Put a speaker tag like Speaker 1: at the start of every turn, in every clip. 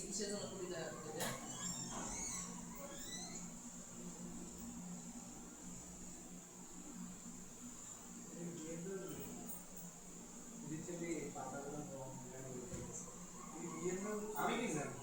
Speaker 1: কিসের জন্য 20 টাকা দেবে?
Speaker 2: আমি কি জানি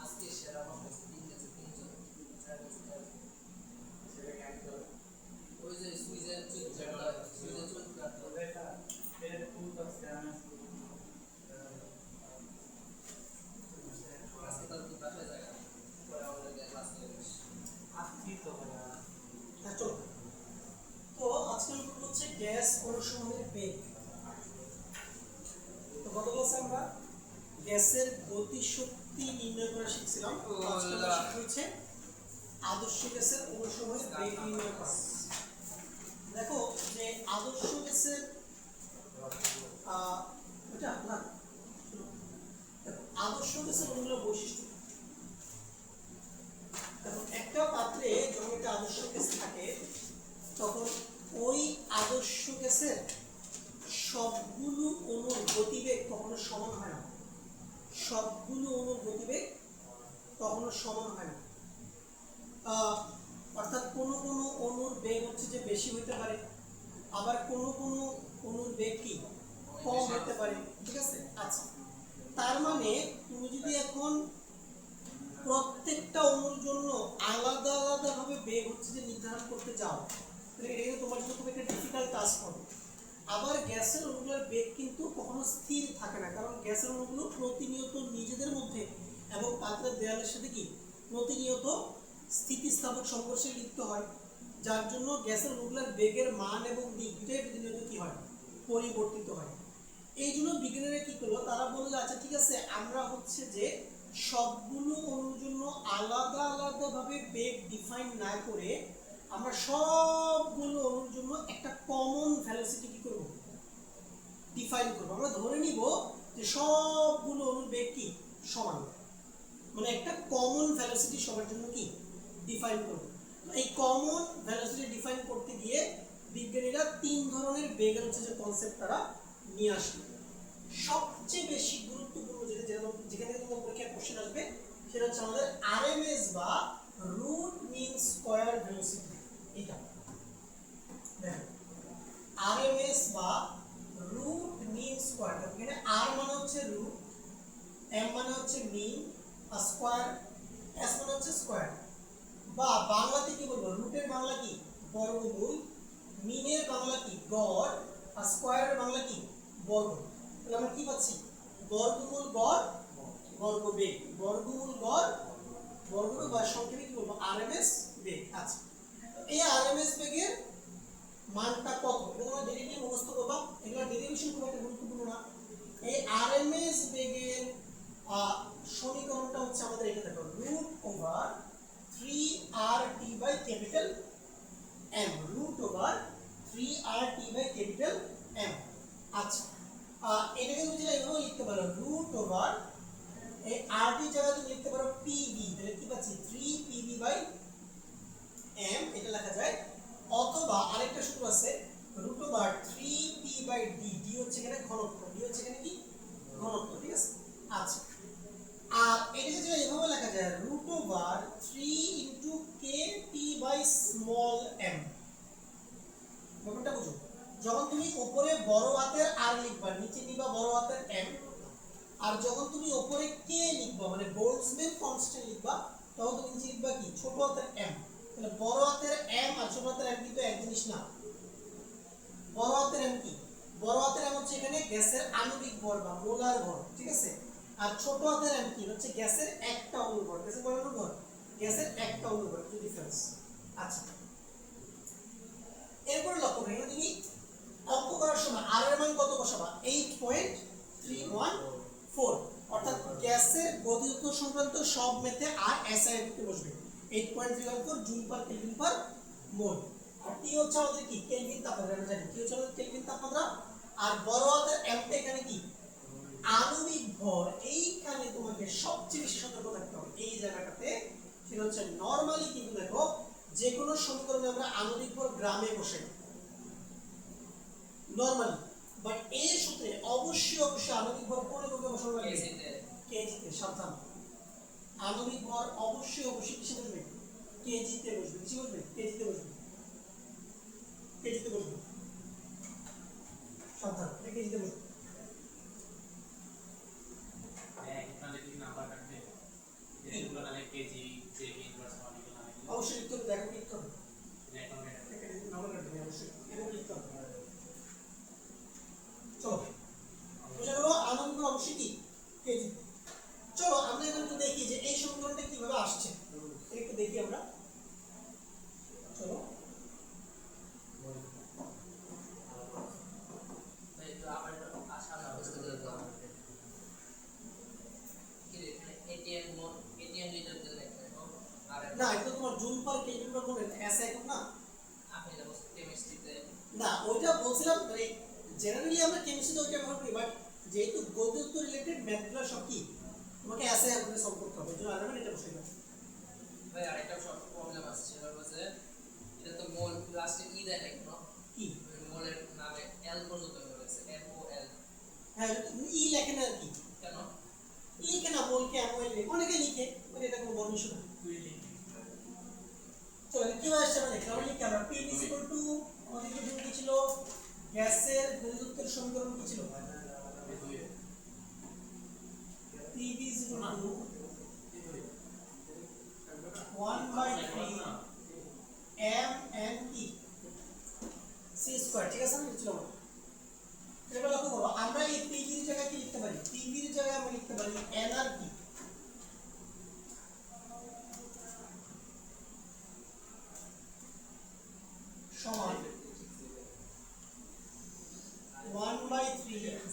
Speaker 1: আজকে সেরা মানুষ 3 গেছে 3 জন 4 গেছে 4 জন। ওই যে সুইজের চুলটা সুইজের চুল কাটতো আজকে তার কি বাসায় জায়গা পরে আমাদের ক্লাস নিয়ে বসে
Speaker 3: তো আজকের টপিক হচ্ছে গ্যাস অনুসরণের বেগ। তো গত ক্লাসে আমরা গ্যাসের গতিশক্তি নির্ণয় করা শিখছিলাম। আজকে আমরা শিখব হচ্ছে আদর্শ গ্যাসের অনুসরণের বেগ নির্ণয় করা। দেখো যে আদর্শ গ্যাসের এটা না আদর্শ গ্যাসের অন্যান্য বৈশিষ্ট্য। দেখো একটা পাত্রে যখন একটা আদর্শ গ্যাস থাকে তখন ওই আদর্শ গ্যাসের সবগুলো অণুর গতিবেগ কখনো সমান হয় না। সবগুলো অণুর গতিবেগ কখনো সমান হয় না। অর্থাৎ কোনো কোনো অণুর বেগ হচ্ছে যে বেশি হতে পারে, আবার কোনো কোনো অণুর বেগ কি কম হতে পারে। ঠিক আছে? আচ্ছা, তার মানে তুমি যদি এখন প্রত্যেকটা অণুর জন্য আলাদা আলাদা ভাবে বেগ হচ্ছে যে নির্ধারণ করতে যাও তাহলে এটা কিন্তু তোমার জন্য খুব একটা ডিফিকাল্ট টাস্ক হবে। আবার গ্যাসের অণুগুলোর বেগ কিন্তু কখনো স্থির থাকে না, কারণ গ্যাসের অণুগুলো প্রতিনিয়ত নিজেদের মধ্যে এবং পাত্রের দেয়ালের সাথে কি প্রতিনিয়ত স্থিতিস্থাপক সংঘর্ষে লিপ্ত হয়, যার জন্য গ্যাসের অণুগুলোর বেগের মান এবং দিক দুটাই প্রতিনিয়ত কি হয় পরিবর্তিত হয়। এই জন্য বিজ্ঞানীরা কি করলো, তারা বললো আচ্ছা ঠিক আছে আমরা হচ্ছে যে সবগুলো অণুর জন্য আলাদা আলাদা ভাবে বেগ ডিফাইন না করে আমরা সবগুলো অণুর জন্য একটা কমন ভেলোসিটি কি করব ডিফাইন করব। আমরা ধরে নিব যে সবগুলো অণুর বেগ কি সমান, মানে একটা কমন ভেলোসিটি সবার জন্য কি ডিফাইন করব। এই কমন ভেলোসিটি ডিফাইন করতে গিয়ে বিজ্ঞানীরা 3 ধরনের বেগের হচ্ছে যে কনসেপ্ট তারা নিয়ে আসলো। সবচেয়ে বেশি গুরুত্বপূর্ণ যেখানে তোমার পরীক্ষায় কোশ্চেন আসবে সেটা হচ্ছে আমাদের আরএমএস বা রুট মিন স্কয়ার ভেলোসিটি। এটা দেখো আরএমএস বা রুট মিন স্কয়ার, এখানে আর মানে হচ্ছে রুট, এম মানে হচ্ছে মিন, আর স্কয়ার এস মানে হচ্ছে স্কয়ার। বা বাংলাতে কি বলবো, রুটের বাংলা কি বর্গমূল, মিনের বাংলা কি গড়, আর স্কয়ারের বাংলা কি বর্গ। তাহলে আমরা কি পাচ্ছি বর্গমূল গড় বর্গবেগ, বর্গমূল গড় বর্গবেগ বা সংক্ষেপে কি বলবো আরএমএস বেগ। আচ্ছা, এই আরএমএস বেগের মানটা কত এটা তোমরা ডেরিভেটিভ মুখস্থ করবা, এগুলো ডেরিভেশন খুব একটা গুরুত্বপূর্ণ না। এই আরএমএস বেগের সমীকরণটা হচ্ছে আমাদের এটা দেখো root over 3RT by capital M, root over 3RT by capital M। আচ্ছা, এটাকে তুমি যেটা এভাবে লিখতে পারো রুট ওভার এই RT জায়গায় তুমি লিখতে পারো PV, তাহলে কি পাচ্ছি 3PV বাই M এটা লেখা যায়। অথবা আরেকটা সূত্র আছে root over 3P by D, D হচ্ছে এখানে ঘনত্ব, D হচ্ছে এখানে কি ঘনত্ব। ঠিক আছে? আচ্ছা, আর এটাকে যেটা এভাবে লেখা যায় root over 3 into KT by small m। ব্যাপারটা বুঝো, যখন তুমি উপরে বড় হাতের আর লিখবা নিচে নিবা বড় হাতের m, আর যখন তুমি উপরে k লিখবা মানে বোল্টজম্যান কনস্ট্যান্ট লিখবা তখন তুমি নিচে লিখবা কি ছোট হাতের m। তাহলে বড় হাতের m আর ছোট হাতের m কিন্তু এক জিনিস না। বড় হাতের m কি বড় হাতের এম হচ্ছে এখানে গ্যাসের আণবিক ভর বা মোলার ভর, ঠিক আছে? আর ছোট হাতের এম কি হচ্ছে গ্যাসের একটা অণুর ভর। গ্যাসের কয় অণুর ভর? গ্যাসের একটা অণুর ভর, একটু ডিফারেন্স। আচ্ছা, এরপর লক্ষ্য করি তুমি অঙ্ক করার সময় আর এর মান কত বসাবা? 8.314, অর্থাৎ গ্যাসের গতিতত্ত্ব সংক্রান্ত সব মেথে আর এসআই তে বসবে। 8.314 জুল পার কেলভিন পার মোল। আর টি হচ্ছে আমাদের কি কেলভিন তাপমাত্রা, আমরা জানি কি হচ্ছে আমাদের কেলভিন তাপমাত্রা। আর বড় হাতের এমটা এখানে কি আণবিক ভর। এইখানে তোমাকে সবচেয়ে বেশি সতর্ক থাকতে হবে এই জায়গাটাতে, সেটা হচ্ছে নরমালি কিন্তু দেখো যে কোনো সমীকরণে আমরা আণবিক ভর গ্রামে বসাই নরমালি, বাট এই সূত্রে অবশ্যই আণবিক ভর কোন এককে বসানো লাগবে? কেজিতে। সাবধান, আণবিক ভর অবশ্যই কিসে বসবে? কেজিতে বসবে। কিসে বসবে? কেজিতে বসবে। কেজিতে বসবে, সাবধান, কেজিতে বসবে। অবশ্যই লিখতে হবে, দেখো লিখতে হবে, নাম্বার কাটবে অবশ্যই, এবং লিখতে হবে। চলো বুঝা গেল আণবিক ভর অবশ্যই কি কেজি। চলো আমরা এবার একটু দেখি যে এই সমীকরণটা কিভাবে আসছে, একটু দেখি আমরা। চলো না, এটা তোমার জুল পার কেলভিন পার মোল, এস একক না। না ওইটা বলছিলাম, মানে জেনারেলি আমরা কেমিস্ট্রিতে ওইটা ব্যবহার করি, বাট যেহেতু গতিতত্ত্ব রিলেটেড ম্যাথগুলো সব কি তোমাকে এসআই করে সলভ করতে হবে, এজন্য আমরা এটা বসে গেলাম।
Speaker 1: ভাই আরেকটা সব প্রবলেম আসছে, সেটা হচ্ছে এটা তো মোল লাস্টে ই দেয় না কেন?
Speaker 3: কি
Speaker 1: মোলের নামে এল পর্যন্ত রয়েছে, MOL।
Speaker 3: হ্যাঁ ই লেখে না আর কি,
Speaker 1: কেন
Speaker 3: লিখে না বলকে এমওএল অনেকে লিখে, মানে এটা কোনো বড় ইস্যু না। চলো কি আসছে আমরা দেখলাম, লিখে আমরা P is equal to আমাদের কি ছিল, গ্যাসের গতিতত্ত্বের সমীকরণ কি ছিল? P is equal to 1/3 m n e c square, ঠিক আছে? না ছিল না? এবার লক্ষ্য করো আমরা এই P এর জায়গায় কি লিখতে পারি? P এর জায়গায় আমরা লিখতে পারি n আর কি সমান 1/3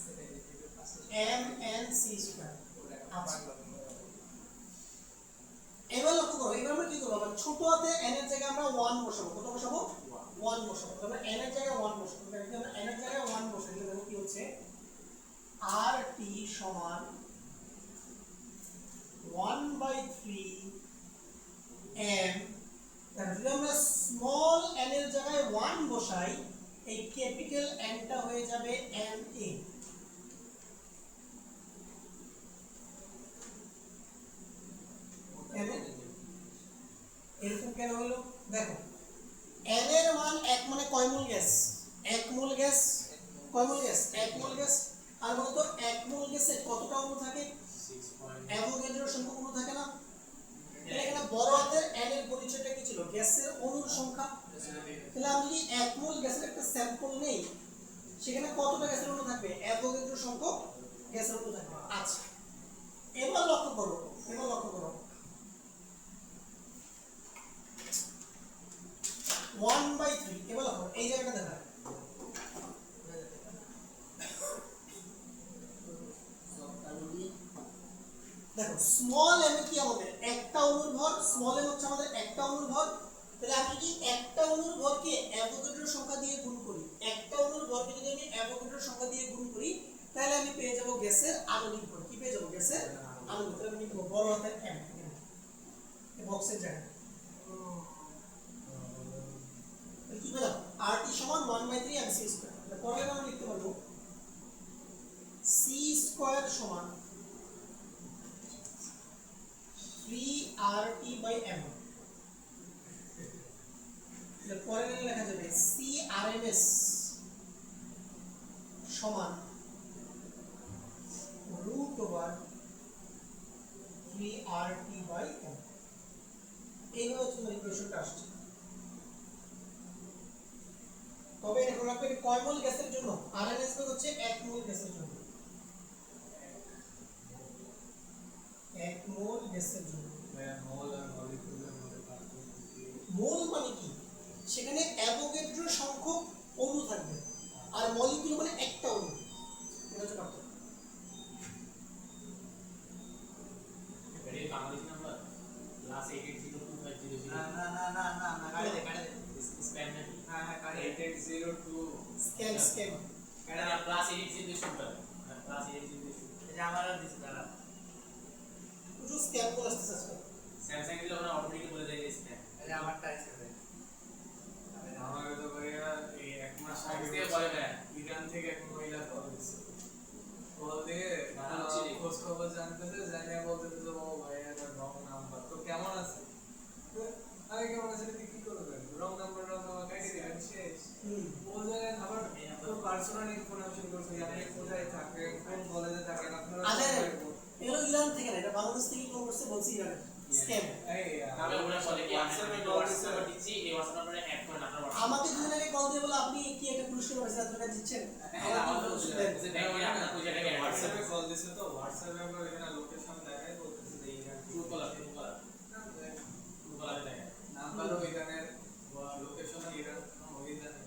Speaker 3: m n c স্কয়ার। আচ্ছা এবার লক্ষ্য করো, এবার আমরা কি করব? আমরা ছোট হাতে n এর জায়গায় আমরা 1 বসাবো। কত বসাবো? 1 বসাবো। আমরা n এর জায়গায় 1 বসাবো। তাহলে আমরা n এর জায়গায় 1 বসাই দিলে দেখো কি হচ্ছে, RT সমান 1/3 m। তাহলে যদি আমরা স্মল n এর জায়গায় 1 বসাই, এই ক্যাপিটাল N টা হয়ে যাবে NA। এরকম কেন হলো? দেখো n এর মান 1 মানে কয় মোল গ্যাস? 1 মোল গ্যাস। কয় মোল গ্যাস? 1 মোল গ্যাস। আর বলতো 1 মোল গ্যাসে কতটা অণু থাকে? অ্যাভোগাড্রোর সংখ্যা অণু থাকে না? এখানে বড় হাতের n এর পরিচয়টা কি ছিল? গ্যাসের অণুর সংখ্যা। তাহলে আমি যদি 1 মোল গ্যাসের একটা স্যাম্পল নেই, সেখানে কতটা গ্যাসের অণু থাকবে? অ্যাভোগাড্রো সংখ্যক গ্যাসের অণু থাকবে। আচ্ছা এবার লক্ষ্য করো, 1/3 এবার লক্ষ্য এই জায়গাটা দেখা, দেখো স্মল m কি আমাদের একটা অণুর ভর, স্মল m হচ্ছে আমাদের একটা অণুর ভর। তাহলে আমি যদি একটা অণুর ভরকে অ্যাভোগাড্রোর সংখ্যা দিয়ে গুণ করি, একটা অণুর ভরকে যদি আমি অ্যাভোগাড্রোর সংখ্যা দিয়ে গুণ করি, তাহলে আমি পেয়ে যাব গ্যাসের আণবিক ভর। কি পেয়ে যাব? গ্যাসের আণবিক ভর। আমি লিখব বড় হাতের m এই বক্সের জায়গায়। কি পেলাম? RT সমান 1/3 mc স্কয়ার। তাহলে পরের আমরা লিখতে পারবো c স্কয়ার সমান 3RT/m। এর পরে লেখা যাবে CRMS সমান √3RT/m। এইভাবে তোমার ইকুয়েশনটা আসছে। তবে এটা মনে রাখবে, এটা কয় মোল গ্যাসের জন্য? আরএমএস বেগ হচ্ছে 1 মোল গ্যাসের জন্য, 1 মোল গ্যাসের জন্য।
Speaker 2: মোল আর মলিকিউলের মধ্যে পার্থক্য কি?
Speaker 3: মোল মানে কি? সেখানে অ্যাভোগাড্রো সংখ্যক অণু থাকবে, আর মলিকিউল মানে একটা অণু। এটা হচ্ছে পার্থক্য।
Speaker 4: এটা বাংলাদেশি নাম্বার +88025000
Speaker 2: না না না না না না কাটে দে
Speaker 4: স্প্যাম নাকি?
Speaker 2: হ্যাঁ হ্যাঁ কাটে 8802
Speaker 3: স্ক্যান স্ক্যান
Speaker 4: এটা +8802 শুনতে +8802
Speaker 2: এটা আমার আর দিছে দাঁড়া
Speaker 3: কিছু স্ক্যান করে আসতেছে আজকাল।
Speaker 4: স্যামসাং এর যখন অটোমেটিক বলে দেয় স্প্যাম
Speaker 1: এটা আমারটা আছে ভাই।
Speaker 2: আমার তো ভাইয়া এই এক মাস আগে
Speaker 4: থেকে বলে না
Speaker 2: ইরান থেকে এক মহিলা কল দিছে, কল দিয়ে
Speaker 4: বানাচ্ছি রে।
Speaker 2: খোঁজ খবর জানতেছে, জানিয়ে বলতেছে যে ও ভাইয়া এটা রং নাম্বার, তো কেমন আছে? আরে কেমন আছে তুই কি করবে? রং নাম্বার কাটি দিবেন শেষ।
Speaker 3: হুম।
Speaker 2: ও জায়গায় আবার তোর পার্সোনাল ইনফরমেশন করছে যে আপনি কোথায় থাকেন, কোন কলেজে থাকেন, আপনারা
Speaker 3: আরে
Speaker 2: কোথায় পড়েন।
Speaker 3: এগুলো ইরান থেকে না, এটা বাংলাদেশ থেকে কল করছে, বলছি ইরান স্ক্যাম।
Speaker 2: এই
Speaker 4: আমি ওরা বলে কি আমি
Speaker 2: WhatsApp-এ
Speaker 4: হোয়াটসঅ্যাপ
Speaker 2: call দিছে।
Speaker 4: নাম্বার দিচ্ছি এই হোয়াটসঅ্যাপ নাম্বারে অ্যাড করেন আপনার WhatsApp
Speaker 3: আমাকে দুদিন আগে কল দিয়ে বলে আপনি কি একটা পুরস্কার পাইছেন, এত টাকা দিচ্ছেন।
Speaker 4: হ্যাঁ, আমাদের ওষুধ দেন। আপনার পয়সাটাকে অ্যাড করেন
Speaker 2: হোয়াটসঅ্যাপে কল দিছে, তো হোয়াটসঅ্যাপে আমরা এখানে লোকেশন দেখাই বলতেছে যে ইরান
Speaker 4: ট্রুকলার দেখেন
Speaker 2: নাম্বারও ইরানের, লোকেশনও ইরান, ওই জানে।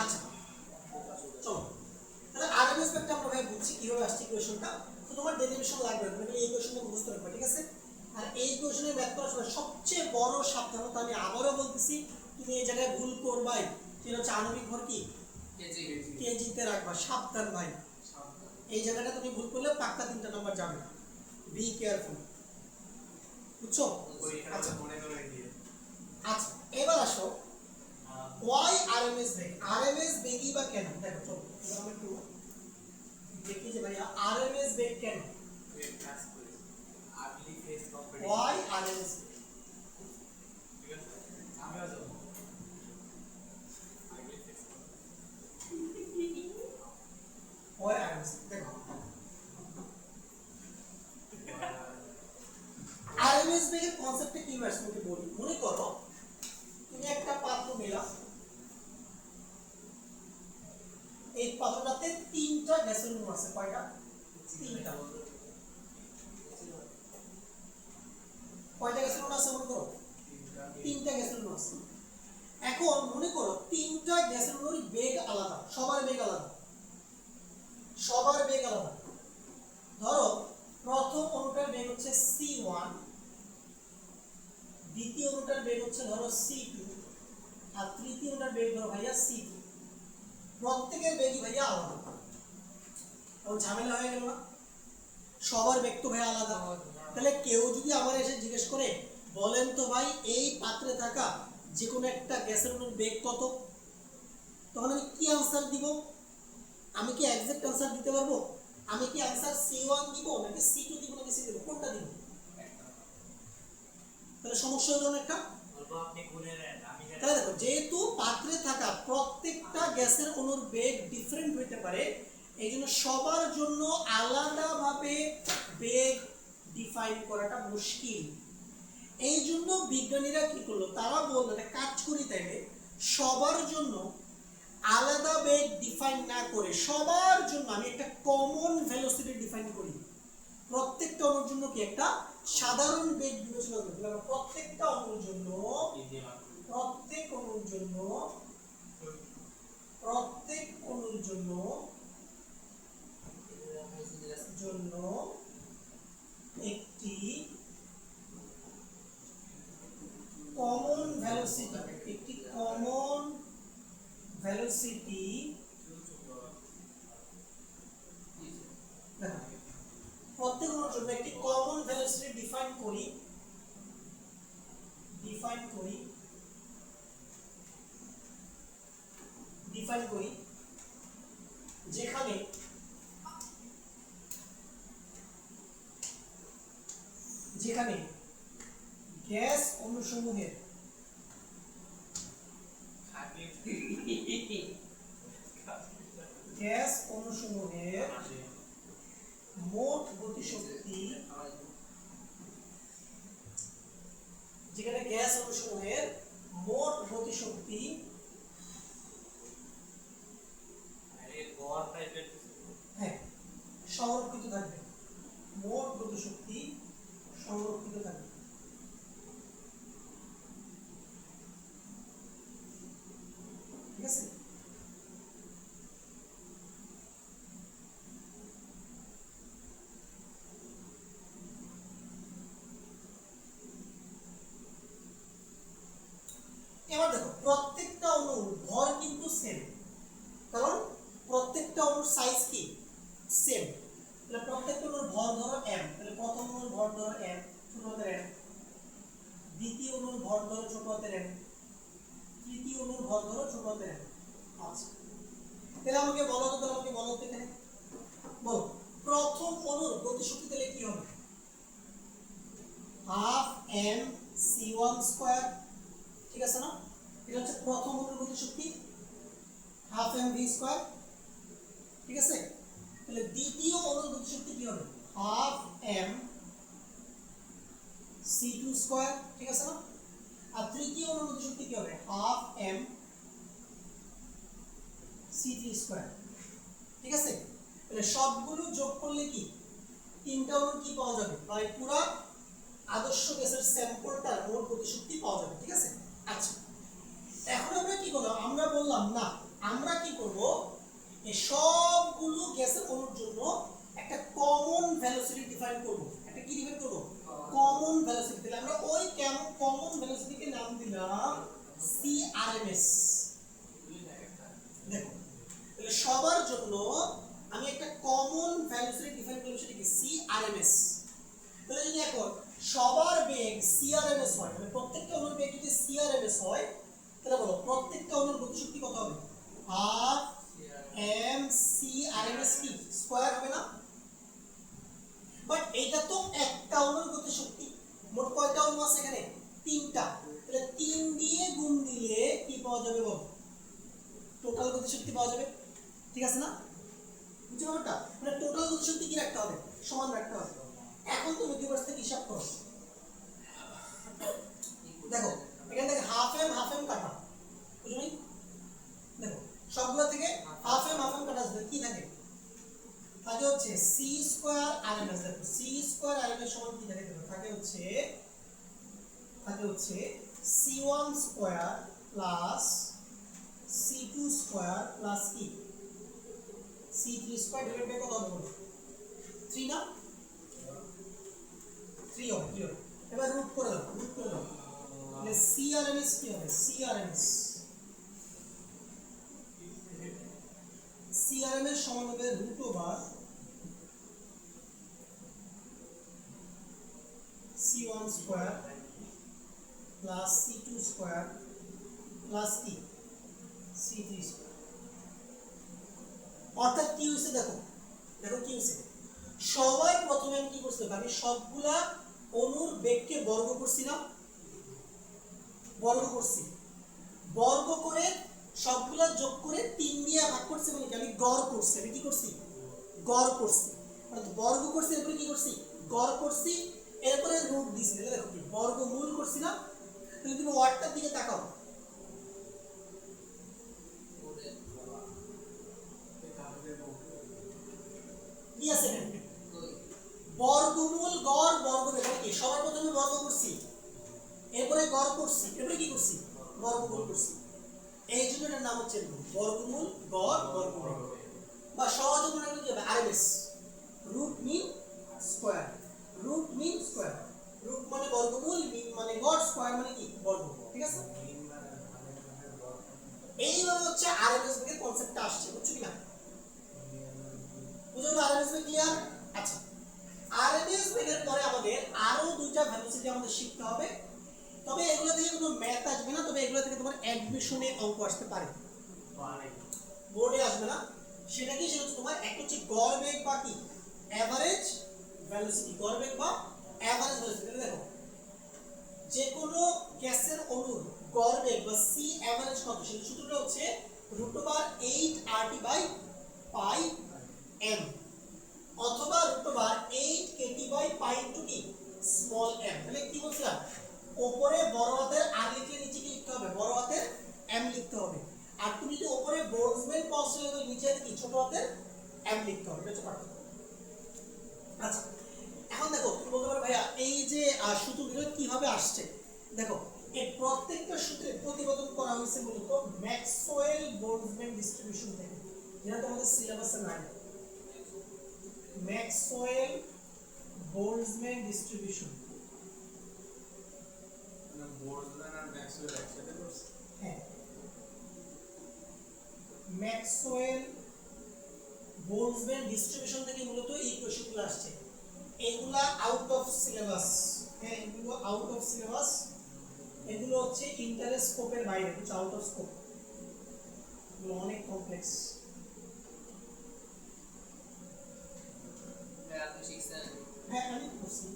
Speaker 3: আচ্ছা চলো, তাহলে আরএমএস বেগটা আমরা ভাই বুঝছি কিভাবে আসছে ইকুয়েশনটা। তো তোমার ডেরিভেশন লাগবে না, তুমি এই ইকুয়েশনটা মুখস্থ রাখবে, ঠিক আছে? আর এই ইকুয়েশনে ম্যাথ করার সময় সবচেয়ে বড় সাবধানতা, আমি আবারও বলতেছি, তুমি এই জায়গায় ভুল করবাই, সেটা হচ্ছে আণবিক ভর কি
Speaker 1: কেজি
Speaker 3: কেজিতে রাখবা, সাবধান ভাই। এই জায়গাটা তুমি ভুল করলে পাক্কা 3টা নাম্বার যাবে, বি কেয়ারফুল, বুঝছো?
Speaker 2: পরীক্ষাটা মনে করে দিয়ে।
Speaker 3: আচ্ছা এবার আসো, ওয়াই আরএমএস বেগ। আরএমএস বেগই বা কেন? দেখো চলো এবার আমরা একটু দেখি যে ভাইয়া আরএমএস বেগ কেন,
Speaker 2: তুই এক কাজ করিস, আগলি ফেস কম্পিটিশন,
Speaker 3: ওয়াই আরএমএস
Speaker 2: ঠিক আছে? আমিও যাবো আগলি ফেস
Speaker 3: ওয়াই আরএমএস। দেখো আরএমএস বেগের কনসেপ্টটা কি ভাই তোমাকে বলি। মনে করো তুমি একটা পাত্র নিলা, এই পাত্রটাতে 3টা গ্যাসের অণু আছে। কয়টা? 3টা। কয়টা গ্যাসের অণু আছে মনে করো? 3টা গ্যাসের অণু আছে। এখন মনে করো 3টা গ্যাসের অণুর বেগ আলাদা, সবার বেগ আলাদা, সবার বেগ আলাদা। ধরো প্রথম অণুটার বেগ হচ্ছে C1, দ্বিতীয় অণুটার বেগ হচ্ছে ধরো C2, আর তৃতীয় অণুটার বেগ ধরো ভাইয়া C3। প্রত্যেকের বেগই ভাইয়া আলাদা। এখন ঝামেলা হয়ে গেল না? সবার বেগ তো ভাইয়া আলাদা। তাহলে কেউ যদি আমার এসে জিজ্ঞেস করে বলেন তো ভাই এই পাত্রে থাকা যে কোনো একটা গ্যাসের অণুর বেগ কত, তখন আমি কি আনসার দিব? আমি কি এক্সাক্ট আনসার দিতে পারবো? আমি কি আনসার C1 দিব নাকি C2 দিব নাকি C দিব, কোনটা দিব? তাহলে সমস্যা হলো না একটা।
Speaker 2: বলবো আপনি গুনে নেন, আমি জানি।
Speaker 3: তাহলে দেখো, যেহেতু পাত্রে থাকা প্রত্যেকটা গ্যাসের অণুর বেগ ডিফারেন্ট হতে পারে, এই জন্য সবার জন্য আলাদাভাবে বেগ ডিফাইন করাটা মুশকিল। এই জন্য বিজ্ঞানীরা কি করলো, তারা বললো একটা কাজ করি, তাইলে সবার জন্য আলাদা বেগ ডিফাইন না করে সবার জন্য আমি একটা কমন ভেলোসিটি ডিফাইন করি। প্রত্যেকটা অণুর জন্য কি একটা সাধারণ বেগ বিবেচনা করি। তাহলে আমরা প্রত্যেকটা অণুর জন্য প্রত্যেক অণুর জন্য একটি কমন ভেলোসিটি প্রত্যেক অণুর জন্য একটি কমন ভেলোসিটি ডিফাইন করি যেখানে গ্যাস অণুসমূহের মোট গতিশক্তি, যেখানে গ্যাস অণুসমূহের মোট গতিশক্তি আছে? এবার দেখো প্রত্যেকটা অণুর ভর কিন্তু সেম, কারণ প্রত্যেকটা অণুর সাইজ কি সেম। তাহলে প্রত্যেকটা অণুর ভর ধরো m, তাহলে প্রথম অণুর ভর ধরো m ছোট হাতের m, দ্বিতীয় অণুর ভর ধরো ছোট হাতের m, তৃতীয় অণুর ভর ধরো ছোট হাতের m। আচ্ছা তাহলে আমাকে বলো তো, এখানে বলো প্রথম অণুর গতিশক্তি তাহলে কি হবে? হাফ m c1 স্কয়ার, ঠিক আছে না? এটা হচ্ছে প্রথম অণুর গতিশক্তি, হাফ m v স্কয়ার, ঠিক আছে? তাহলে দ্বিতীয় অণুর গতিশক্তি কি হবে? হাফ m c2 স্কয়ার, ঠিক আছে না? আর তৃতীয় অণুর গতিশক্তি কি হবে? হাফ m c3 স্কয়ার, ঠিক আছে? তাহলে সবগুলো যোগ করলে কি তিনটা অণুর কি পাওয়া যাবে? মানে পুরো আদর্শ গ্যাসের স্যাম্পলটার মোট গতিশক্তি পাওয়া যাবে, ঠিক আছে? আচ্ছা এখন আমরা কি করলাম? আমরা বললাম না, আমরা কি করব, এই সবগুলো গ্যাসের অণুর জন্য একটা কমন ভেলোসিটি ডিফাইন করব। একটা কি ডিফাইন করব? Common velocity. তাহলে আমরা ওই কমন ভেলোসিটিকে নাম দিলাম CRMS। দেখো তাহলে সবার জন্য আমি একটা কমন ভেলোসিটি ডিফাইন করব, সেটা কি CRMS। তাহলে যদি এখন সবার বেগ CRMS হয়, মানে প্রত্যেকটা অণুর বেগ যদি CRMS হয়, তাহলে বলো প্রত্যেকটা অণুর গতিশক্তি কত হবে? হাফ m CRMS কি স্কয়ার হবে না? বাট এটা তো একটা অণুর গতিশক্তি, মোট কয়টা অণু আছে এখানে? তিনটা। তাহলে 3 দিয়ে গুণ দিলে কি পাওয়া যাবে বল? টোটাল গতিশক্তি পাওয়া যাবে, ঠিক আছে না? বুঝছো ব্যাপারটা? মানে টোটাল গতিশক্তি কি রাখতে হবে? সমান রাখতে হবে। এখন তুমি দুই থেকে হিসাব করো, দেখো এখান থেকে হাফ এম কাটা, বুঝছো নি? দেখো সবগুলো থেকে হাফ এম কাটা আসবে, কি থাকে? থাকে হচ্ছে c স্কয়ার আরএমএস। দেখো c স্কয়ার আরএমএস সমান কি থাকে? দেখো থাকে হচ্ছে c1 square plus c2 square plus কি c3 স্কয়ার ডিভাইড বাই কত হবে বলো? 3 না? 3 হবে, 3 হবে। এবার রুট করে দাও, তাহলে CRMS কি হবে? CRMS সমান হবে root over c1 square plus c2 square plus কি c3 স্কয়ার। অর্থাৎ কি হইছে? দেখো কি হইছে, সবাই প্রথমে আমি কি করছি? আমি সবগুলা অণুর বেগকে বর্গ করছি না? বর্গ করে সবগুলা যোগ করে 3 দিয়ে ভাগ করছি, মানে কি আমি গড় করছি। আমি কি করছি? গড় করছি। অর্থাৎ বর্গ করছি, এরপরে কি করছি? গড় করছি, এরপরে রুট দিছি। তাহলে দেখো কি বর্গমূল করছি না? তাহলে তুমি ওয়ার্ডটার দিকে তাকাও, কি আছে এখানে? বর্গমূল, গড়, বর্গমূল। মানে কি সবার প্রথমে বর্গ করছি, এরপরে গড় করছি, এরপরে কি করছি? বর্গমূল করছি। এই জন্য এটার নাম হচ্ছে বর্গমূল, গড়, বর্গমূল। বা সহজে মনে রাখলে কি হবে? RMS, root mean square. Root মানে বর্গমূল, মিন মানে গড়, স্কয়ার মানে কি বর্গমূল, ঠিক আছে? এইভাবে হচ্ছে আরএমএস বেগের কনসেপ্টটা আসছে, বুঝছো কি না? বুঝো না আরএমএস বেগ ক্লিয়ার? আচ্ছা আরএমএস বেগের পরে আমাদের আরো দুইটা ভেলোসিটি আমাদের শিখতে হবে। তবে এগুলো থেকে কোনো ম্যাথ আসবে না, তবে এগুলো থেকে তোমার অ্যাডমিশনে অঙ্ক আসতে পারে, বোর্ডে আসবে না। সেটা কি? সেটা হচ্ছে তোমার একটা হচ্ছে গড় বেগ বা কি এভারেজ ভেলোসিটি। গড় বেগ বা এভারেজ ভেলোসিটি। দেখো যে কোনো গ্যাসের অণুর গড় বেগ বা সি এভারেজ কত? সেই সূত্রটা হচ্ছে √8RT/πm অথবা √8kT/π(m). তাহলে কি বলছিলাম? উপরে বড় হাতের আর লিখলে নিচে কি লিখতে হবে? বড় হাতের m লিখতে হবে। আর তুমি যদি উপরে বোলটজম্যান কনস্ট্যান্ট লিখো, নিচে কি ছোট হাতের m লিখতে হবে। এটা হচ্ছে পার্থক্য। আচ্ছা এখন দেখো তুমি বলতে পারো ভাইয়া এই যে সূত্রগুলো কিভাবে আসছে। দেখো এই প্রত্যেকটা সূত্রে প্রতিপাদন করা হয়েছে আনছে মূলত ম্যাক্সওয়েল বোলজম্যান ডিস্ট্রিবিউশন থেকে, যেটা তোমাদের সিলেবাসে নাই। ম্যাক্সওয়েল বোলজম্যান ডিস্ট্রিবিউশন,
Speaker 2: মানে বোলজম্যান আর ম্যাক্সওয়েল একসাথে করছে।
Speaker 3: হ্যাঁ ম্যাক্সওয়েল বোলজম্যান ডিস্ট্রিবিউশন থেকে মূলত এই কোশ্চেনগুলো আসছে। এগুলা আউট অফ সিলেবাস, হ্যাঁ এগুলো আউট অফ সিলেবাস, এগুলো হচ্ছে ইন্টারেস্ট স্কোপের বাইরে, কিছু আউট অফ স্কোপ, এগুলো অনেক কমপ্লেক্স।
Speaker 1: আপনি শিখছেন
Speaker 3: হ্যাঁ আমি করছি,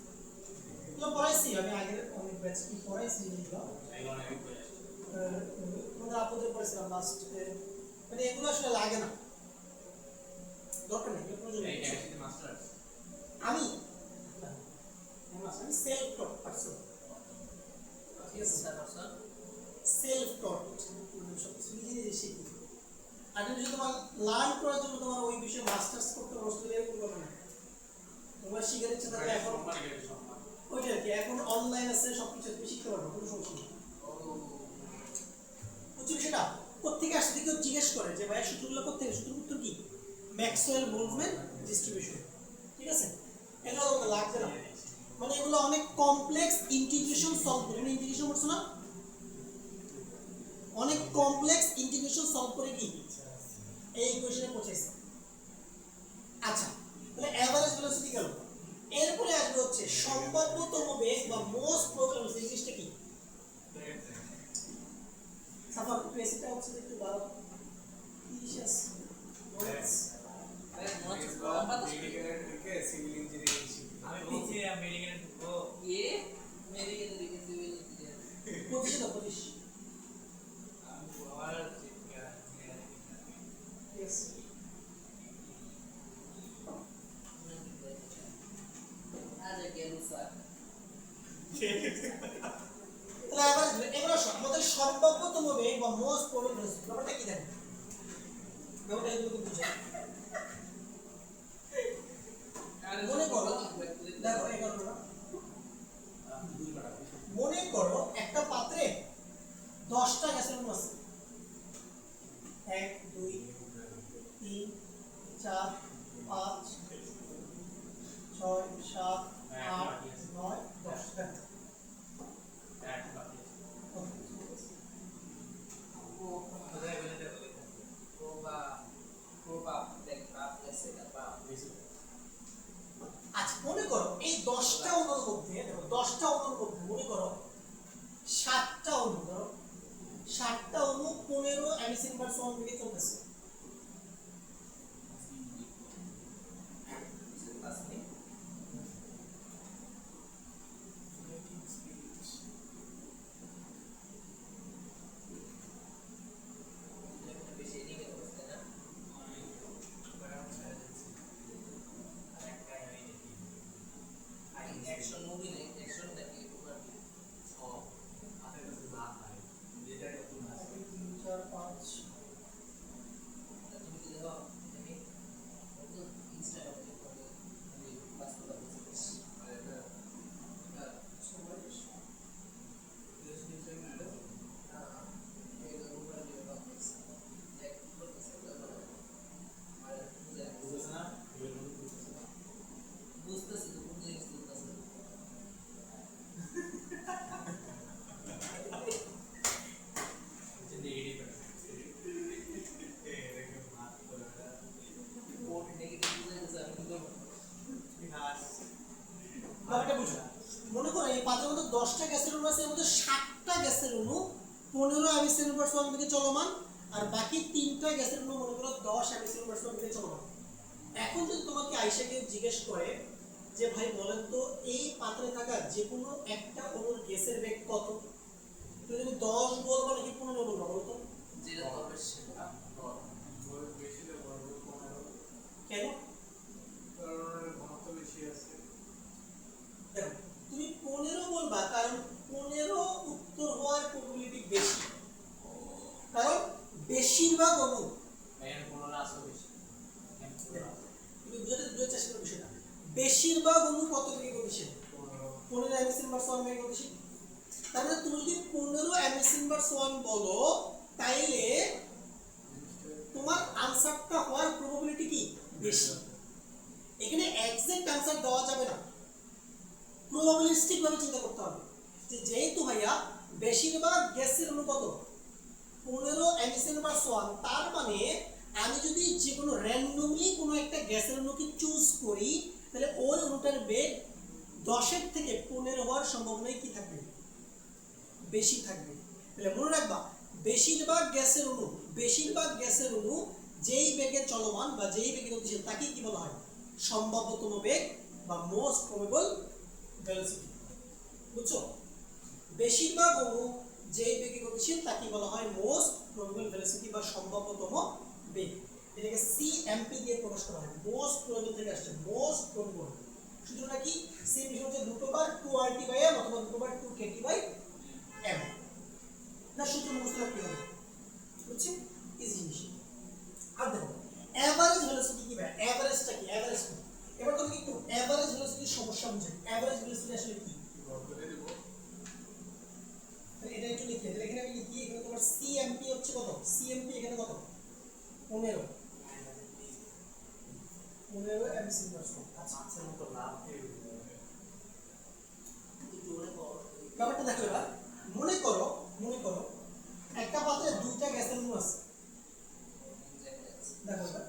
Speaker 3: এগুলো পড়াইছি, আমি আগের অনেক ব্যাচ কি পড়াইছি এগুলো,
Speaker 4: এগুলো অনেক করে আসছে।
Speaker 3: তোমাদের আপনাদের পড়েছিলাম লাস্ট, মানে এগুলো আসলে লাগে না, দরকার নেই, এগুলো প্রয়োজন
Speaker 4: এই
Speaker 3: নেই।
Speaker 4: কেমিস্ট্রি মাস্টার্স
Speaker 3: আমি সেলফ টট পারসন,
Speaker 1: ঠিক আছে স্যার পারসন
Speaker 3: সেলফ টট, সব কিছু নিজে নিজে শিখি। আর যদি তোমার লার্ন করার জন্য তোমার ওই বিষয়ে মাস্টার্স করতে হবে, অস্ট্রেলিয়ায় করবে না, তোমার শিখার ইচ্ছা থাকলে এখন
Speaker 4: সম্মানিত সম্মান।
Speaker 3: ওইটা আর কি, এখন অনলাইন আছে, সব কিছু তুমি শিখতে পারবে, কোনো সমস্যা নেই। বুঝছো সেটা কোথেকে আসছে, কেউ জিজ্ঞেস করে যে ভাইয়া সূত্রগুলো কোথেকে, সূত্র উত্তর কি ম্যাক্সওয়েল বোলজম্যান ডিস্ট্রিবিউশন, ঠিক আছে, এগুলো তোমাকে লাগবে না, মানে এগুলো অনেক কমপ্লেক্স ইন্টিগ্রেশন সলভ করে, তুমি ইন্টিগ্রেশন করছো না, অনেক কমপ্লেক্স ইন্টিগ্রেশন সলভ করে কি এই ইকুয়েশনে পৌঁছেছে। আচ্ছা তাহলে এভারেজ ভেলোসিটি গেল, এরপরে আসবে হচ্ছে সম্ভাব্যতম বেগ বা মোস্ট প্রবলেম, জিনিসটা কি সাফার প্রেসিটা হচ্ছে একটু ভালো ইশাস নোটস।
Speaker 2: মেডিকেলকে সিভিল ইঞ্জিনিয়ারিং শিখি।
Speaker 4: আমি বলছি মেডিকেল ঢুকবো।
Speaker 1: এ মেডিকেল দিকে সিভিল ইঞ্জিনিয়ার
Speaker 3: 25 না 25
Speaker 4: আমি আমার
Speaker 3: ইয়েস।
Speaker 1: আরে গেল স্যার
Speaker 3: তাহলে এবার আমাদের সম্ভাব্যতম বেগ বা মোস্ট প্রবলেম ব্যাপারটা কি দেখেন, ব্যাপারটা এগুলো কিন্তু বুঝে মনে করো, দেখো এই গল্পটা মনে করো একটা পাত্রে 10টা গ্যাসের অণু আছে, 1 2 3 4 5 6 7 8 9 10
Speaker 4: এক বাকি আছে।
Speaker 1: ও
Speaker 4: কোথায় বলে দেবো?
Speaker 1: প্রোবা দেখ পাপ আছে বা
Speaker 3: আচ্ছা মনে করো এই 10টা অণুর মধ্যে, দেখো 10টা অণুর মধ্যে মনে করো 7টা অণু, ধরো 7টা অণু 15 mS/1 বেগে চলতেছে,
Speaker 1: আসলে বেশি এদিকে বসতে না অ্যাকশন মুভি নেই, অ্যাকশন দেখি উপর
Speaker 3: 3 4 5
Speaker 1: তুমি কি দেখো দেখি তো ইনস্টাগ্রামে করে আমি বাস্তব বাস্তব বুঝতেছি তো কোন জিনিস বুঝতেছি কোড নেগেটিভ বুঝাইতেছে আমি কি করব
Speaker 3: ব্যাপারটা বুঝো, মনে করো এই পাত্রের মধ্যে 10টা গ্যাসের অণু আছে, এর মধ্যে 7টা গ্যাসের অণু 15 mS/1 বেগে চলমান, আর বাকি 3টা গ্যাসের অণু মনে করো 10 mS/1 বেগে চলমান। এখন যদি তোমাকে আয়শা কেউ জিজ্ঞেস করে যে ভাই বলেন তো এই পাত্রে থাকা যে কোনো একটা অণুর গ্যাসের বেগ কত, তুমি 10 বলবো নাকি 15 বলবো বলো তো?
Speaker 1: যেটা করবে সেটা
Speaker 2: বেশি তো বড় 15,
Speaker 3: কেন?
Speaker 2: কারণ ঘনত্ব বেশি আছে।
Speaker 3: দেখো তুমি 15 বলবা কারণ 15 উত্তর হওয়ার প্রবাবিলিটি বেশি, কারণ বেশিরভাগ অণু,
Speaker 4: এর কোনো রাস্তা বেশি।
Speaker 3: তুমি বুঝতে চেষ্টা করো বিষয়টা, বেশিরভাগ অণু কত বেগে গতিশীল? 15 mS/1 বেগে গতিশীল। তাহলে তুমি যদি 15 mS/1 বলো তাইলে তোমার আনসারটা হওয়ার প্রবাবিলিটি কি বেশি। এখানে এক্সাক্ট আনসার দেওয়া যাবে না, প্রবাবিলিস্টিক ভাবে চিন্তা করতে হবে যে যেহেতু ভাইয়া বেশিরভাগ গ্যাসের অণু কত 15 mSn/1, তার মানে আমি যদি যে কোনো র্যান্ডমলি কোনো একটা গ্যাসের অণুকে চুজ করি তাহলে ওই অণুটার বেগ 10 থেকে 15 হওয়ার সম্ভাবনাই কি থাকবে বেশি থাকবে। তাহলে মনে রাখবা বেশিরভাগ গ্যাসের অণু যেই বেগে চলমান বা যেই বেগে গতিশীল তাকে কি বলা হয় সম্ভাব্যতম বেগ বা মোস্ট প্রবাবল ভেলোসিটি। বুঝছো, বেশিরভাগ অণু যেই বেগে গতিশীল তাকে বলা হয় মোস্ট প্রবাবল ভেলোসিটি বা সম্ভাব্যতম বেগ। এটাকে সিএমপি দিয়ে প্রকাশ করা হয়, মোস্ট প্রবাবল থেকে আসছে মোস্ট প্রবাবল। সূত্রটা কি সিএমপি হচ্ছে √2RT/m অথবা √2KT/m। না সূত্র মুখস্থ রাখতে হবে, বুঝছি ইজি জিনিস। আর দেখো এভারেজ ভেলোসিটি কি ভাই, এভারেজটা কি, এভারেজ কি। এবার তুমি একটু এভারেজ ভেলোসিটির সমস্যা বুঝে, এভারেজ ভেলোসিটি আসলে কি এটা একটু লিখে তাহলে এখানে আমি লিখি, এখানে তোমার সিএমপি হচ্ছে কত, সিএমপি এখানে কত 15 mSn/1। আচ্ছা
Speaker 4: মাছের মতো লাভ দিয়ে
Speaker 3: ব্যাপারটা দেখো এবার মনে করো একটা পাত্রে দুইটা গ্যাসের অণু আছে। দেখো এবার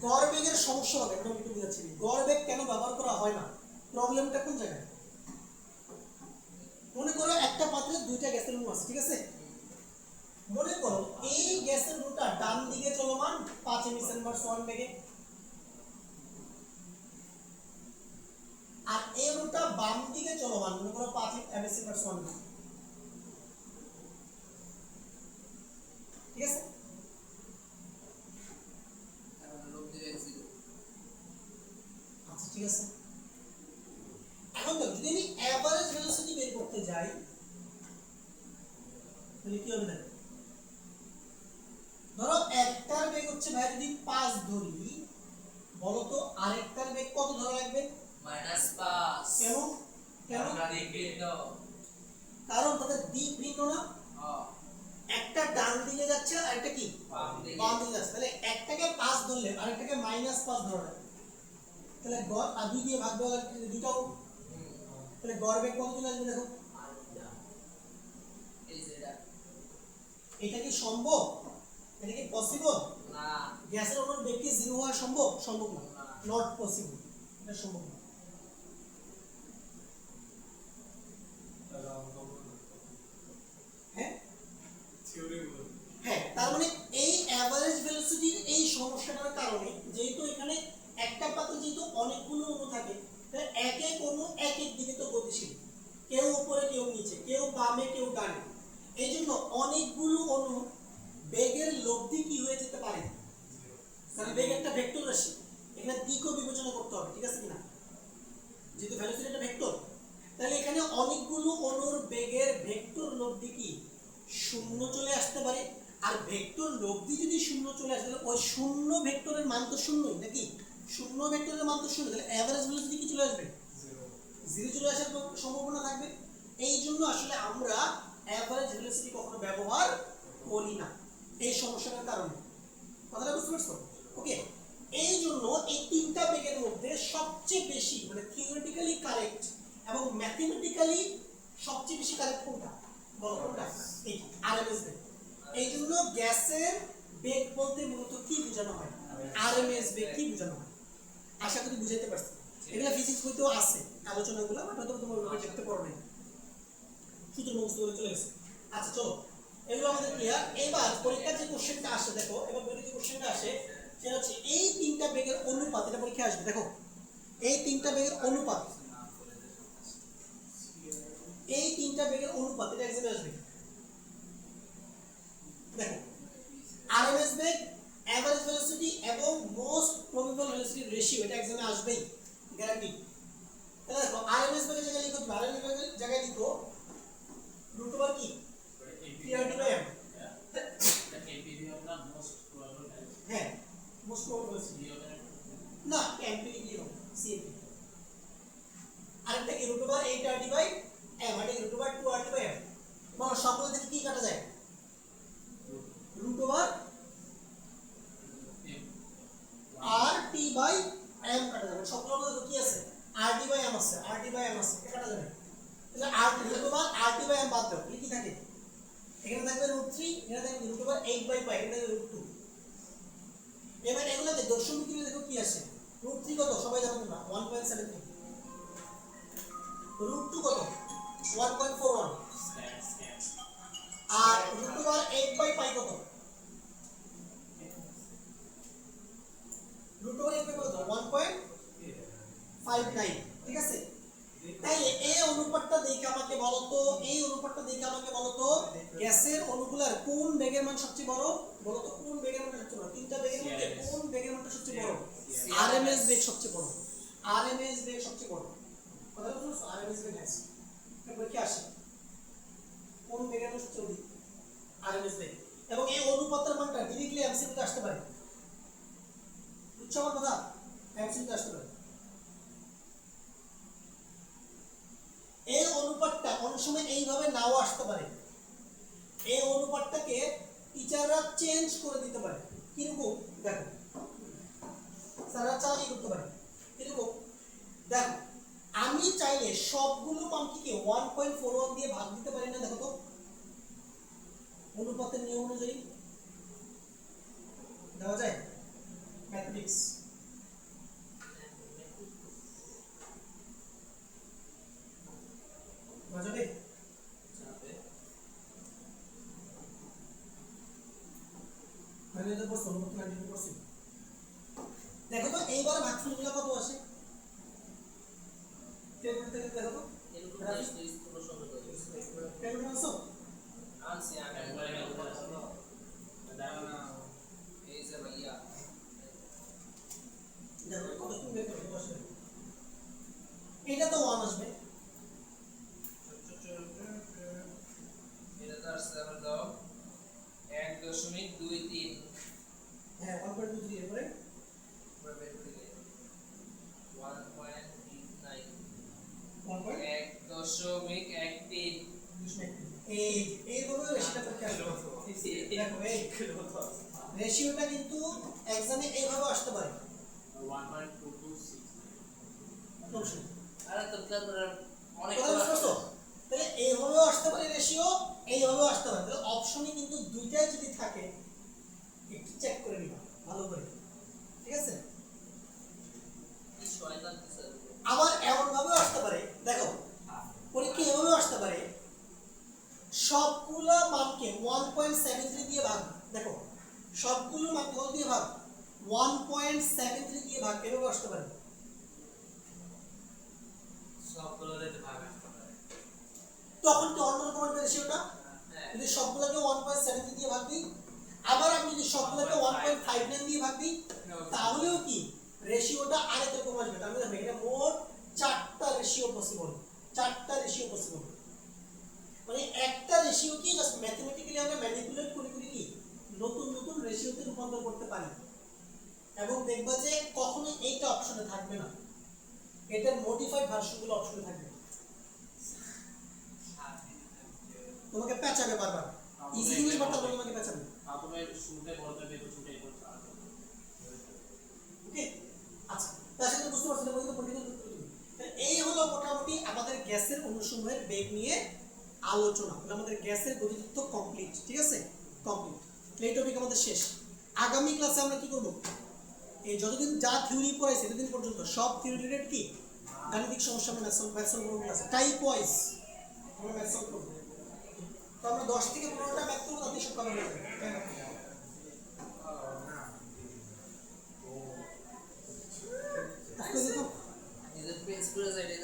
Speaker 3: গড় বেগের সমস্যা হবে, একদম একটু বুঝাচ্ছি। গড় বেগ কেন ব্যবহার করা হয় না, প্রবলেমটা কোন জায়গায়। মনে করো একটা পাত্রে দুইটা গ্যাসের অণু আছে, ঠিক আছে। মনে করো এই গ্যাসের অণুটা ডান দিকে চলমান 5 mSn/1 বেগে, আর এই অণুটা বাম দিকে চলমান মনে করো 5 mSn/1 বেগে, ঠিক আছে। আচ্ছা ঠিক আছে, এখন দেখো যদি আমি এভারেজ ভেলোসিটি বের করতে যাই তাহলে কি হবে দেখো, ধরো একটার বেগ হচ্ছে ভাই যদি 5 ধরি, বলো তো আরেকটার বেগ কত ধরা লাগবে
Speaker 1: -5।
Speaker 3: কেন কেন কারণ তাদের দিক ভিন্ন না, একটা ডান দিকে যাচ্ছে আর একটা কি বাম দিকে যাচ্ছে, তাহলে একটাকে 5 ধরলে আরেকটাকে -5 ধরা লাগবে। তাহলে গড় আদি দিয়ে ভাগ দেওয়া লাগবে দুটাও, তাহলে গড় বেগ কত চলে আসবে দেখো। এটা কি সম্ভব, এটা কি পসিবল
Speaker 1: না,
Speaker 3: গ্যাসের অণুর বেগ কি 0 হওয়া সম্ভব, সম্ভব না, নট পসিবল, এটা সম্ভব না। হ্যাঁ হ্যাঁ, তার মানে এই এভারেজ ভেলোসিটির এই সমস্যাটার কারণে যেহেতু এখানে একটা পাত্রে যেহেতু অনেকগুলো অণু থাকে, তাই এক এক অণু এক এক দিকে তো গতিশীল, কেউ উপরে কেউ নিচে, কেউ বামে কেউ ডানে, এই জন্য অনেকগুলো অণু বেগের লব্ধি কি হয়ে যেতে পারে, কারণ বেগ একটা ভেক্টর রাশি, এখানে দিকও বিবেচনা করতে হবে, ঠিক আছে কিনা। যেহেতু ভেলোসিটি একটা ভেক্টর, তাহলে এখানে অনেকগুলো অণুর বেগের ভেক্টর লব্ধি কি শূন্য চলে আসতে পারে। আর ভেক্টর লব্ধি যদি শূন্য চলে আসে তাহলে ওই শূন্য ভেক্টরের মান তো শূন্যই নাকি, শূন্য ভেক্টরের মান তো শূন্য, তাহলে এভারেজ ভেলোসিটি কি চলে আসবে, 0 চলে আসার সম্ভাবনা থাকবে। এই জন্য আসলে আমরা এভারেজ ভেলোসিটি কখনো ব্যবহার করি না এই সমস্যাটার কারণে, কথাটা বুঝতে পারছো। ওকে, এই জন্য এই তিনটা বেগের মধ্যে সবচেয়ে বেশি মানে থিওরিটিক্যালি কারেক্ট এবং ম্যাথমেটিক্যালি সবচেয়ে বেশি কারেক্ট কোনটা বলো, কোনটা এই আরএমএস বেগ। এই জন্য গ্যাসের বেগ বলতে মূলত কি বোঝানো হয়, আরএমএস বেগ কি বোঝানো হয়। আশা করি বুঝাইতে পারছি, এগুলা ফিজিক্স বইতেও আছে আলোচনাগুলো, বাট হয়তো তোমরা ওইভাবে দেখতে পারো না, সূত্র মুখস্থ করে চলে গেছে। আচ্ছা চলো এগুলো আমাদের ক্লিয়ার। এবার পরীক্ষার যে কোশ্চেনটা আসে দেখো, এবার পরীক্ষার যে কোশ্চেনটা আসে সেটা হচ্ছে এই তিনটা বেগের অনুপাত, এটা পরীক্ষায় আসবে দেখো, এই তিনটা বেগের অনুপাত, এই তিনটা বেগের অনুপাত এটা এক্সামে আসবে। দেখো আরএমএস বেগ, এভারেজ ভেলোসিটি এবং মোস্ট প্রবাবল ভেলোসিটি রেশিও, এটা এক্সামে আসবেই গ্যারান্টি। তাহলে দেখো আরএমএস বেগের জায়গায় লিখো, আরএমএস বেগের জায়গায় লিখো √2 কি 3RT/m, হ্যাঁ মোস্ট প্রবাবল ভেলোসিটি না এমপি লিখো সিএমপি, আরেকটা কি √8RT/m, আরেকটা √2RT/m। মানে সকল থেকে কি কাটা যায় সবগুলোর মধ্যে কি আছে RD বাই m আছে, RD বাই m আছে, এটা কাটা যাবে। তাহলে RD √RD বাই m বাদ দাও, কি থাকে? এখানে থাকবে √3, এখানে থাকবে √8/π, এখানে থাকবে √2। এবার এগুলোতে দশমিক দিলে দেখো কি আসে। √3 কত সবাই জানো না 1.73, √2 কত 1.41,
Speaker 4: স্ক্যান
Speaker 3: আর √8/π কত √8/π কত 1.59, ঠিক আছে? তাইলে এই অনুপাতটা দেখে আমাকে বলো তো, এই অনুপাতটা দেখে আমাকে বলো তো গ্যাসের অণুগুলোর কোন বেগের মান সবচেয়ে বড়? বলো তো কোন বেগের মানটা সবচেয়ে বড়? তিনটা বেগের মধ্যে কোন বেগের মানটা সবচেয়ে বড়? আরএমএস বেগ সবচেয়ে বড়, আরএমএস বেগ সবচেয়ে বড়। কথা বুঝছো? আরএমএস বেগ আছে, তারপর কি আসে কোন বেগের মান সবচেয়ে অধিক? আরএমএস বেগ। এবং এই অনুপাতের মানটা ডিরেক্টলি এমসিকিউতে আসতে পারে, বুঝছো আমার কথা? এমসিকিউতে আসতে পারে। এই অনুপাতটা অনেক সময় এইভাবে নাও আসতে পারে। এই অনুপাতটাকে টিচাররা চেঞ্জ করে দিতে পারে। কিরকম দেখো, স্যাররা চালাকি করতে পারে। কিরকম দেখো, আমি চাইলে সবগুলো মানকে 1.41 দিয়ে ভাগ দিতে পারি না? দেখো তো অনুপাতের নিয়ম অনুযায়ী দেওয়া যায় ম্যাথমেটিক্স। বুঝবে? আমি তো বলছি অনুপাত 90%। দেখো তো এইবার ভাগফলগুলো কত আসে? টেবিল থেকে দেখো তো
Speaker 1: এরকম টেস্ট ইজ পুরো সময় করে
Speaker 3: টেবিল আনছো?
Speaker 1: আনছি আমি
Speaker 4: একবারে উপরে আসলো দাঁড়াও না
Speaker 1: এই যে ভাইয়া
Speaker 3: দেখো কত তুমি বের করতে আসবে। এটা তো 1 আসবে,
Speaker 1: এটা তার 7 দাও 1.23
Speaker 3: হ্যাঁ 1.23 এর পরে
Speaker 1: পুরো বের করে দিলে 1.89
Speaker 3: 1.13
Speaker 1: 1.13
Speaker 3: এইভাবে রেশিওটা করতে আসবে। দেখো এই রেশিওটা কিন্তু এক্সামে এইভাবে আসতে পারে।
Speaker 4: 1.226
Speaker 1: আরে তো তারপরে অনেক
Speaker 3: কথা বুঝতে পারছো? তাহলে এইভাবেও আসতে পারে রেশিও, এইভাবেও আসতে পারে। তাহলে অপশনই কিন্তু দুইটাই যদি থাকে একটু চেক করে নিবা ভালো করে, ঠিক আছে?
Speaker 1: কি শয়তান স্যার
Speaker 3: আবার এমন ভাবেও আসতে পারে, দেখো পরীক্ষা এভাবেও আসতে পারে সবগুলো মানকে 1.73 দিয়ে ভাগ। দেখো সবগুলো মানকে কত দিয়ে ভাগ? 1.73 দিয়ে ভাগ, এভাবে আসতে পারে।
Speaker 4: সবগুলো দিতে ভাগ আসতে পারে
Speaker 3: তখন কি অন্যরকম হবে রেশিওটা?
Speaker 1: হ্যাঁ
Speaker 3: যদি সবগুলোকে 1.73 দিয়ে ভাগ দিই, আবার আমি যদি সবগুলোকে 1.59 দিয়ে ভাগ দিই, তাহলেও কি রেশিওটা আরেকরকম আসবে। তার মানে এটা মোট 4টা রেশিও পসিবল, 4টা রেশিও পসিবল। মানে একটা রেশিও কি জাস্ট ম্যাথমেটিক্যালি আমরা ম্যানিপুলেট করে করে কি নতুন নতুন রেশিওতে রূপান্তর করতে পারি। এবং দেখবা যে কখনো এইটা অপশনে থাকবে না, এটার মডিফাইড ভার্সনগুলো অপশনে থাকবে। তোমাকে পেঁচাবে বারবার, ইজি জিনিস বারবার তোমাকে পেঁচাবে।
Speaker 4: প্রথমে শুরুতে বলতে হবে তো ছুটে করতে হবে
Speaker 3: ওকে আচ্ছা, তার সাথে বুঝতে পারছেন বলতে পলিটিক্যাল তুমি। এই হলো মোটামুটি আমাদের গ্যাসের অনুসমূহের বেগ নিয়ে আলোচনা। মানে আমাদের গ্যাসের গতিতত্ত্ব কমপ্লিট, ঠিক আছে? কমপ্লিট। এই টপিক আমাদের শেষ। আগামী ক্লাসে আমরা কি করব? এই যতদিন যা থিওরি পড়াইছে ততদিন পর্যন্ত সব থিওরি রিলেটেড কি গাণিতিক সমস্যা আমরা ম্যাথস করব ক্লাসে টাইপ ওয়াইজ আমরা ম্যাথস করব। তো আমরা 10 থেকে 15টা ম্যাথ করব, তাতে সব কভার হয়ে যাবে।
Speaker 1: নিজের পেজ করে যাইতে